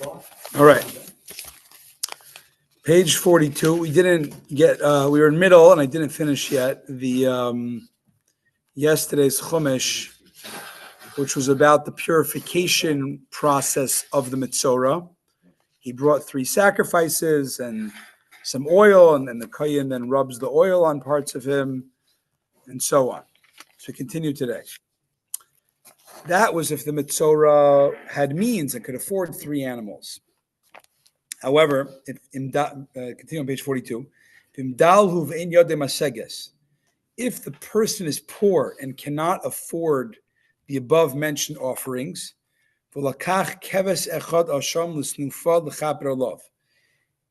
All right. Page 42. We didn't get, we were in middle and I didn't finish yet the yesterday's Chumash, which was about the purification process of the Mitzorah. He brought 3 sacrifices and some oil, and then the Kohen then rubs the oil on parts of him, and so on. So we continue today. That was if the Mitzorah had means and could afford 3 animals. However, continue on page 42. If the person is poor and cannot afford the above mentioned offerings,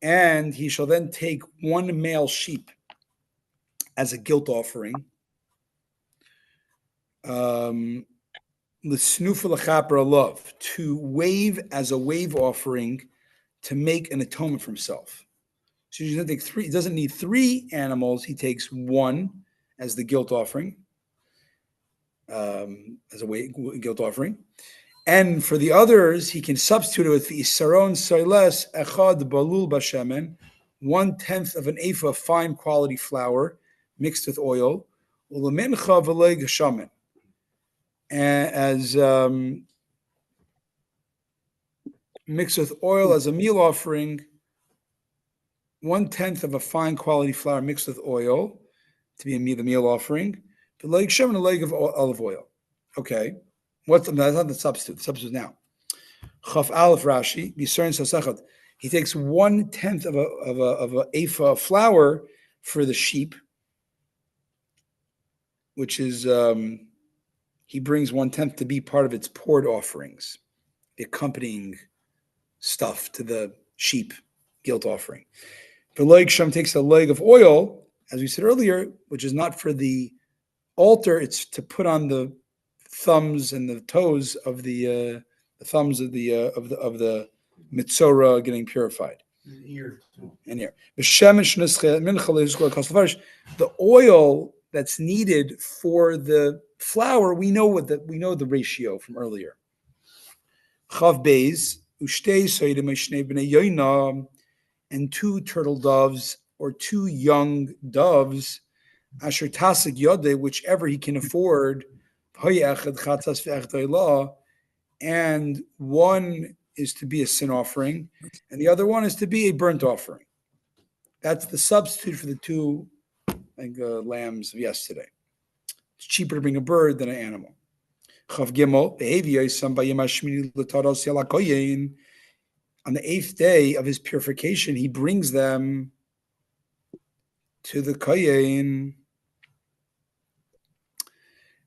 and he shall then take 1 male sheep as a guilt offering, to wave as a wave offering to make an atonement for himself. So he doesn't take 3. He doesn't need 3 animals. He takes 1 as the guilt offering, as a guilt offering. And for the others, he can substitute it with the isaron soiles echad balul bashemen, 1/10 of an ephah of fine quality flour mixed with oil, ulemincha v'leg shaman, as mixed with oil as a meal offering, 1/10 of a fine quality flour mixed with oil to be the meal offering, the leg shaman, a leg of olive oil. Okay. That's not the substitute. The substitute now. Chaf Aleph Rashi, he takes 1/10 of a ephah of flour for the sheep, which is he brings 1/10 to be part of its poured offerings, the accompanying stuff to the sheep guilt offering. The leg sham takes a leg of oil, as we said earlier, which is not for the altar; it's to put on the thumbs and the toes of the thumbs of the Mitzorah getting purified. And ear. The oil that's needed for the flour, we know the ratio from earlier. Chav beis ushtei soidim mishnei bnei yoina, and 2 turtle doves or 2 young doves, asher tasik yodeh, whichever he can afford. And 1 is to be a sin offering, and the other 1 is to be a burnt offering. That's the substitute for the 2 lambs of yesterday. It's cheaper to bring a bird than an animal. On the 8th day of his purification, he brings them to the Kohen.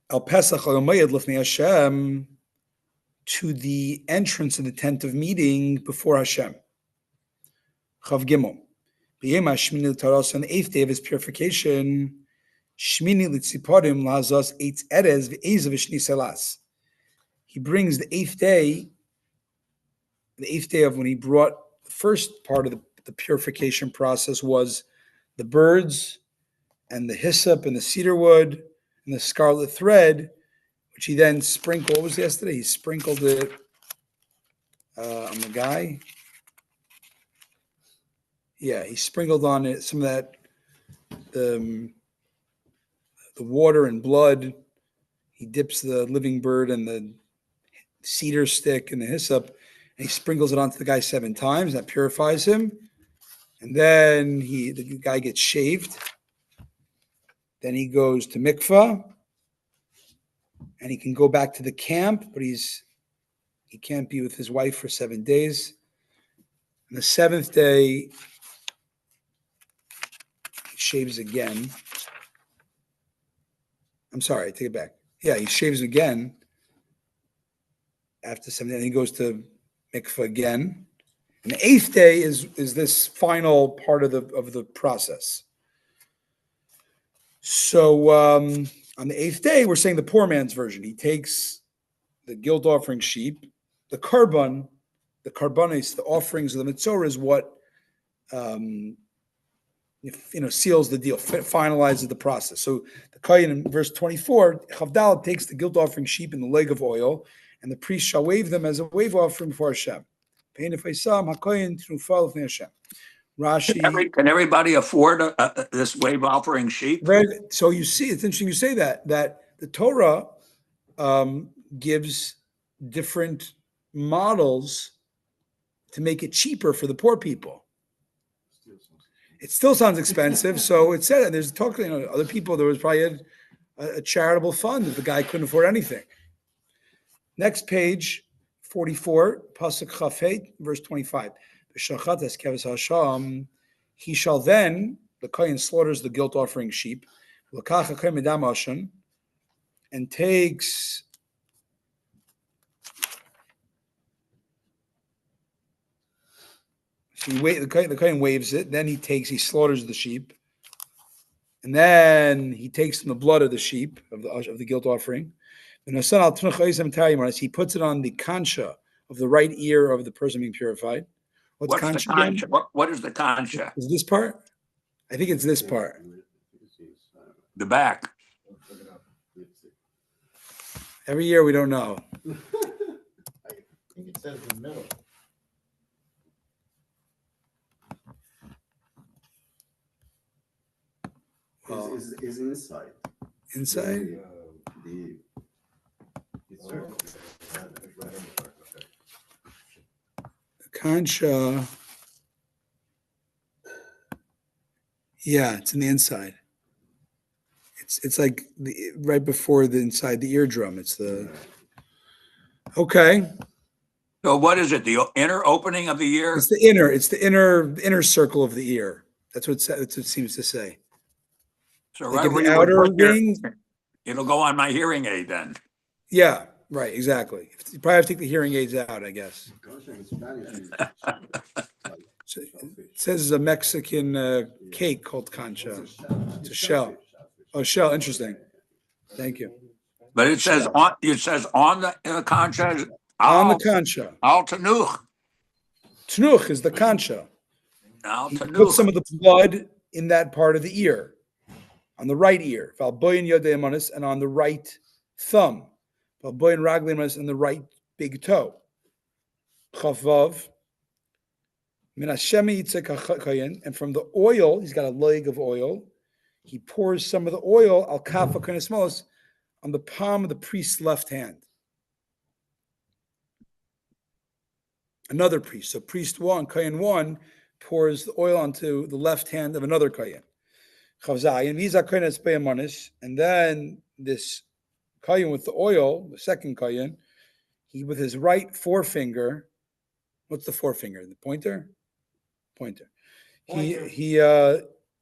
Al Pesach Mayad Lifnei Hashem, to the entrance of the tent of meeting before Hashem. Chav Gimel. B'yem HaShmini L'Taros, on the 8th day of his purification, Shmini L'Tziporim L'Hazos Eitz Erez V'Ezav V'Shni Selas. He brings the 8th day of when he brought the first part of the purification process was the birds and the hyssop and the cedar wood and the scarlet thread, which he then sprinkled. What was yesterday? He sprinkled it on the guy. Yeah, he sprinkled on it some of that, the water and blood. He dips the living bird and the cedar stick and the hyssop, and he sprinkles it onto the guy 7 times. That purifies him. And then the guy gets shaved. Then he goes to mikvah, and he can go back to the camp, but he can't be with his wife for 7 days. On the 7th day, he shaves again. I'm sorry, I take it back. Yeah, he shaves again after 7 days, and he goes to mikvah again. And the 8th day is this final part of the process. So on the 8th day, we're saying the poor man's version. He takes the guilt offering sheep, the karbanis, the offerings of the Mitzorah is what seals the deal, finalizes the process. So the Kohen in verse 24, Chavdal takes the guilt offering sheep and the leg of oil, and the priest shall wave them as a wave offering before Hashem. Rashi. Can everybody afford this wave offering sheep? So you see, it's interesting you say that the Torah gives different models to make it cheaper for the poor people. It still sounds expensive. So it said there's talk, other people, there was probably a charitable fund if the guy couldn't afford anything. Next page, 44, Pasuk Chafet, verse 25. He shall then, the Kohen slaughters the guilt offering sheep, and takes the Kohen waves it, then he slaughters the sheep, and then he takes from the blood of the sheep, of the guilt offering, and he puts it on the kancha of the right ear of the person being purified. What's the kancha? What is the kancha? Is this part? I think it's this part. The back. Every year we don't know. I think it says the middle. Is inside. Inside? The concha. Yeah, it's in the inside. It's like right before the inside the eardrum. It's the okay. So what is it? The inner opening of the ear? It's the inner circle of the ear. That's what it seems to say. So like right where the you outer would put ring. It'll go on my hearing aid then. Yeah, right, exactly. You probably have to take the hearing aids out, I guess. So it says a Mexican cake called concha. It's a shell. Oh, shell. Interesting. Thank you. But it says on the concha. On the concha. Al tanuch. Tanuch is the concha. He puts some of the blood in that part of the ear, on the right ear, and on the right thumb, and the right big toe. Chavav. And from the oil, he's got a leg of oil. He pours some of the oil al kafa kohen on the palm of the priest's left hand. Another priest. So priest one, kohen one, pours the oil onto the left hand of another kohen. And then this kohen with the oil, the second kohen, he with his right forefinger. What's the forefinger? The pointer. He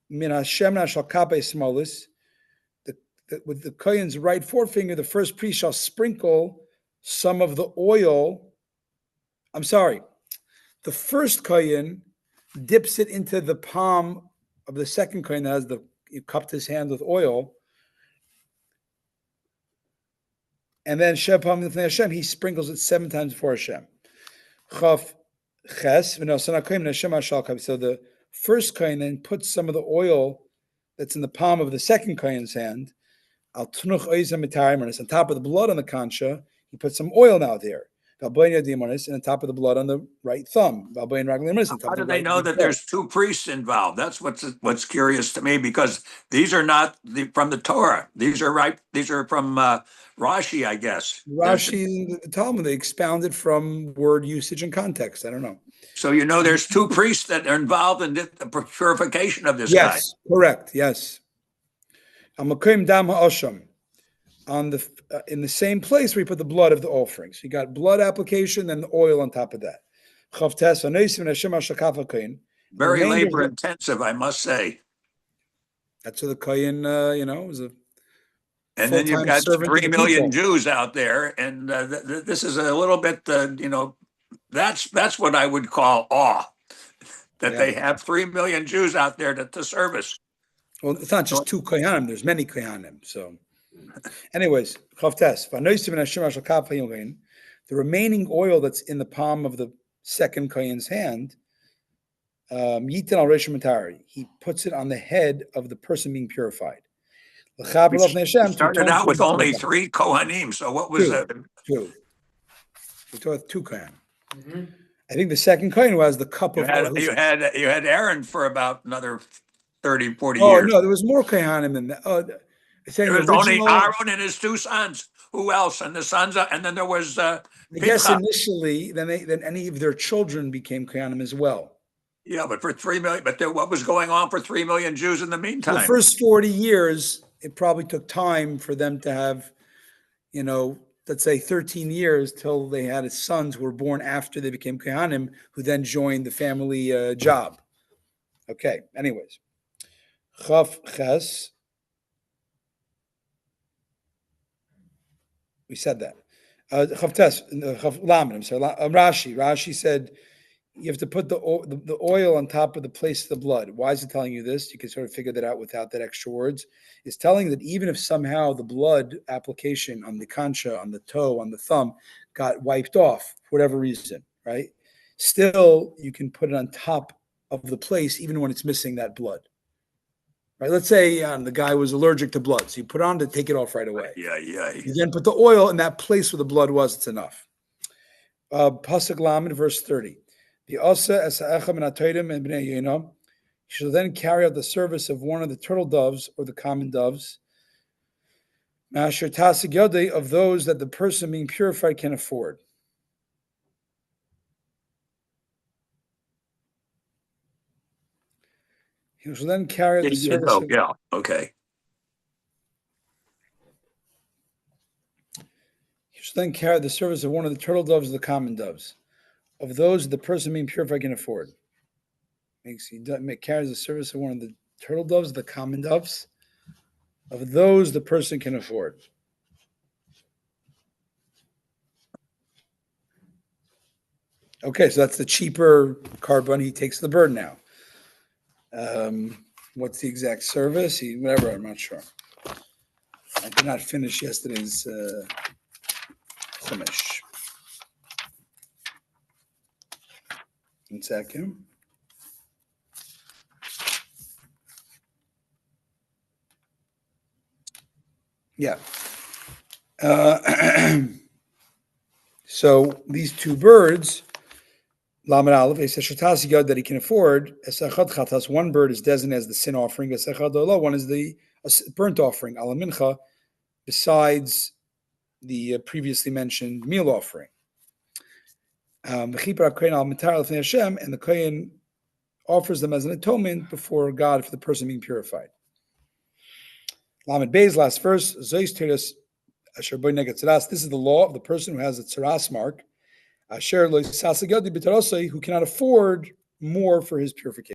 min Hashem shall kape smolis. With the kohen's right forefinger, the first priest shall sprinkle some of the oil. I'm sorry. The first kohen dips it into the palm of the second kohen that has he cupped his hand with oil. And then Hashem, he sprinkles it 7 times before Hashem. Chaf ches, so the first kohen then puts some of the oil that's in the palm of the second kohen's hand. On top of the blood on the concha, he puts some oil now there. And on top of the blood on the right thumb. How do they know that there's 2 priests involved? That's what's curious to me, because these are not from the Torah. These are from Rashi, I guess. Rashi, the Talmud, they expounded from word usage and context. I don't know. So there's 2 priests that are involved in the purification of this guy. Yes, correct. Yes. On the in the same place where you put the blood of the offering. So you got blood application and the oil on top of that. Very labor intensive, I must say. That's what the kohen, was a. And then you've got 3 million Jews out there, and this is a little bit, that's what I would call awe, that they have 3 million Jews out there to service. Well, it's not just 2 kohanim. There's many kohanim. So, anyways, the remaining oil that's in the palm of the second kohen's hand, he puts it on the head of the person being purified. Started out with only 3 kohanim. So what was that? 2. We talked 2 kohanim. Mm-hmm. I think the second Kohen who has the cup You of had oil. you had you had Aaron for about another 30, 40 Oh years. no, there was more Kohanim than that. Oh, saying There the was only original. Aaron and his two sons. Who else? And the sons, and then there was I guess Pinchas. initially, then any of their children became Kohanim as well. Yeah, but for 3 million, but what was going on for 3 million Jews in the For meantime? the first 40 years, it probably took time for them to have, let's say 13 years till they had sons who were born after they became Kohanim, who then joined the family job. Okay, anyways. Chaf Ches. We said that. Chaf Tes, Chaf Lamed, I'm sorry, Rashi said, you have to put the oil on top of the place of the blood. Why is it telling you this? You can sort of figure that out without that extra words. It's telling that even if somehow the blood application on the concha, on the toe, on the thumb got wiped off for whatever reason, right? Still, you can put it on top of the place even when it's missing that blood. Right? Let's say the guy was allergic to blood, so you put on to take it off right away. Yeah. You then put the oil in that place where the blood was. It's enough. Pasuk Lamed, verse 30. The Osa Esa'echem and Atoidim and Bnei Yonam shall then carry out the service of one of the turtle doves or the common doves, Masher Tasik Yodei, of those that the person being purified can afford. He shall then carry out the service. Yeah. Okay. He shall then carry the service of one of the turtle doves or the common doves, of those the person being purified can afford. He carries the service of one of the turtle doves, the common doves, of those the person can afford. Okay, so that's the cheaper carbon. He takes the bird now. What's the exact service? Whatever, I'm not sure. I did not finish yesterday's Chumash. 1 second. Yeah. So these two birds, Lamed Aleph, they say Shatas Yod that he can afford. Esachad Chatas, one bird is designated as the sin offering. Esachad Olah, one is the burnt offering, Ala Mincha, besides the previously mentioned meal offering. And the Kohen offers them as an atonement before God for the person being purified. Lamed Bey's last verse, Zois Teres Asher Boy Neged Tzaras. This is the law of the person who has a tzaras mark, Asher Lo Sasagadi B'Tarosai, who cannot afford more for his purification.